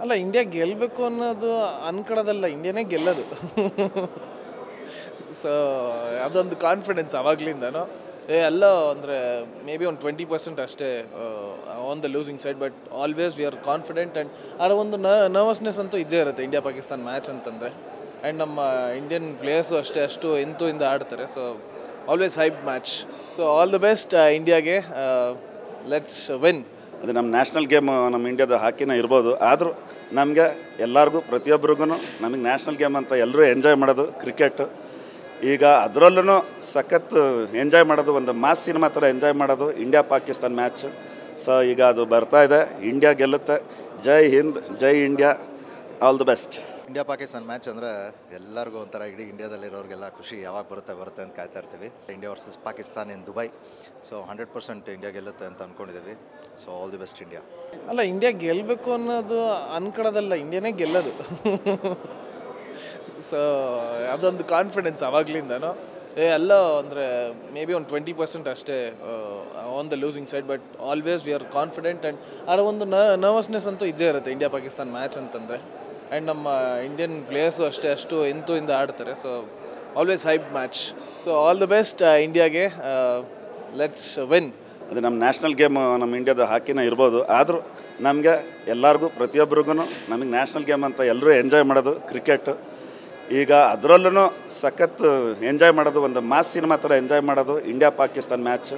ಅಲ್ಲ ಇಂಡಿಯಾ ಗೆಲ್ಲಬೇಕು ಅನ್ನೋದು ಅನ್ಕೊಳ್ಳೋದಲ್ಲ, ಇಂಡಿಯಾನೇ ಗೆಲ್ಲೋದು. ಸೊ ಅದೊಂದು ಕಾನ್ಫಿಡೆನ್ಸ್ ಆವಾಗಲಿಂದನೂ ಎಲ್ಲ ಅಂದರೆ ಮೇ ಬಿ ಒಂದು 20% ಅಷ್ಟೇ on the losing side, but always we are confident. And ಅದರ ಒಂದು ನರ್ವಸ್ನೆಸ್ ಅಂತೂ ಇದ್ದೇ ಇರುತ್ತೆ ಇಂಡಿಯಾ ಪಾಕಿಸ್ತಾನ ಮ್ಯಾಚ್ ಅಂತಂದರೆ. ಆ್ಯಂಡ್ ನಮ್ಮ ಇಂಡಿಯನ್ ಪ್ಲೇಯರ್ಸು ಅಷ್ಟೇ ಅಷ್ಟು ಇಂದ ಆಡ್ತಾರೆ. So always hype match. So all the best ಇಂಡಿಯಾಗೆ. Let's win. ಅದು ನಮ್ಮ ನ್ಯಾಷನಲ್ ಗೇಮ್, ನಮ್ಮ ಇಂಡಿಯಾದ ಹಾಕಿನ ಇರ್ಬೋದು. ಆದರೂ ನಮಗೆ ಎಲ್ಲರಿಗೂ ಪ್ರತಿಯೊಬ್ಬರಿಗೂ ನಮಗೆ ನ್ಯಾಷನಲ್ ಗೇಮ್ ಅಂತ ಎಲ್ಲರೂ ಎಂಜಾಯ್ ಮಾಡೋದು ಕ್ರಿಕೆಟ್. ಈಗ ಅದರಲ್ಲೂ ಸಖತ್ ಎಂಜಾಯ್ ಮಾಡೋದು, ಒಂದು ಮಾಸ್ ಸಿನಿಮಾ ಥರ ಎಂಜಾಯ್ ಮಾಡೋದು ಇಂಡಿಯಾ ಪಾಕಿಸ್ತಾನ ಮ್ಯಾಚ್. ಸೊ ಈಗ ಅದು ಬರ್ತಾ ಇದೆ, ಇಂಡಿಯಾ ಗೆಲ್ಲುತ್ತೆ. ಜೈ ಹಿಂದ್, ಜೈ India, all the best. India Pakistan match ಅಂದರೆ ಎಲ್ಲರಿಗೂ ಒಂಥರ ಇಡೀ ಇಂಡಿಯಾದಲ್ಲಿರೋರಿಗೆಲ್ಲ ಖುಷಿ, ಯಾವಾಗ ಬರುತ್ತೆ ಅಂತ ಕಾಯ್ತಾ ಇರ್ತೀವಿ. India versus Pakistan in Dubai. So 100% India ಗೆಲ್ಲುತ್ತೆ ಅಂತ ಅಂದ್ಕೊಂಡಿದ್ದೀವಿ. So all the best India. ಅಲ್ಲ ಇಂಡಿಯಾ ಗೆಲ್ಲಬೇಕು ಅನ್ನೋದು ಅನ್ಕೊಳ್ಳೋದಲ್ಲ, ಇಂಡಿಯಾನೇ ಗೆಲ್ಲೋದು. ಸೊ ಅದೊಂದು ಕಾನ್ಫಿಡೆನ್ಸ್ ಆವಾಗಲಿಂದನೂ ಎಲ್ಲ ಅಂದರೆ ಮೇ ಬಿ ಒಂದು 20% ಅಷ್ಟೇ on the losing side, but always we are confident. And ಅದರ ಒಂದು ನರ್ವಸ್ನೆಸ್ ಅಂತೂ ಇದ್ದೇ ಇರುತ್ತೆ ಇಂಡಿಯಾ ಪಾಕಿಸ್ತಾನ ಮ್ಯಾಚ್ ಅಂತಂದರೆ. ಆ್ಯಂಡ್ ನಮ್ಮ ಇಂಡಿಯನ್ ಪ್ಲೇಯರ್ಸು ಅಷ್ಟೇ ಅಷ್ಟು ಇಂದ ಆಡ್ತಾರೆ. So always hype match. So all the best ಇಂಡಿಯಾಗೆ. Let's win. ಅದು ನಮ್ಮ ನ್ಯಾಷನಲ್ ಗೇಮ್, ನಮ್ಮ ಇಂಡಿಯಾದ ಹಾಕಿನ ಇರ್ಬೋದು. ಆದರೂ ನಮಗೆ ಎಲ್ಲರಿಗೂ ಪ್ರತಿಯೊಬ್ಬರಿಗೂ ನಮಗೆ ನ್ಯಾಷನಲ್ ಗೇಮ್ ಅಂತ ಎಲ್ಲರೂ ಎಂಜಾಯ್ ಮಾಡೋದು ಕ್ರಿಕೆಟ್. ಈಗ ಅದರಲ್ಲೂ ಸಖತ್ ಎಂಜಾಯ್ ಮಾಡೋದು, ಒಂದು ಮಾಸ್ ಸಿನಿಮಾ ಥರ ಎಂಜಾಯ್ ಮಾಡೋದು ಇಂಡಿಯಾ ಪಾಕಿಸ್ತಾನ ಮ್ಯಾಚ್.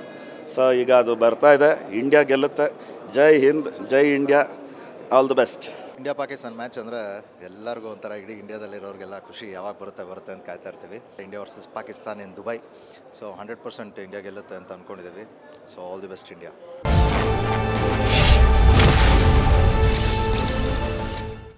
ಸೊ ಈಗ ಅದು ಬರ್ತಾ ಇದೆ, ಇಂಡಿಯಾ ಗೆಲ್ಲುತ್ತೆ. ಜೈ ಹಿಂದ್, ಜೈ India, all the best. India Pakistan match ಅಂದರೆ ಎಲ್ಲರಿಗೂ ಒಂಥರ ಇಡೀ ಇಂಡಿಯಾದಲ್ಲಿರೋರಿಗೆಲ್ಲ ಖುಷಿ, ಯಾವಾಗ ಬರುತ್ತೆ ಅಂತ ಕಾಯ್ತಾ ಇರ್ತೀವಿ. India versus Pakistan in Dubai. So 100% India ಗೆಲ್ಲುತ್ತೆ ಅಂತ ಅಂದ್ಕೊಂಡಿದ್ದೀವಿ. So all the best India.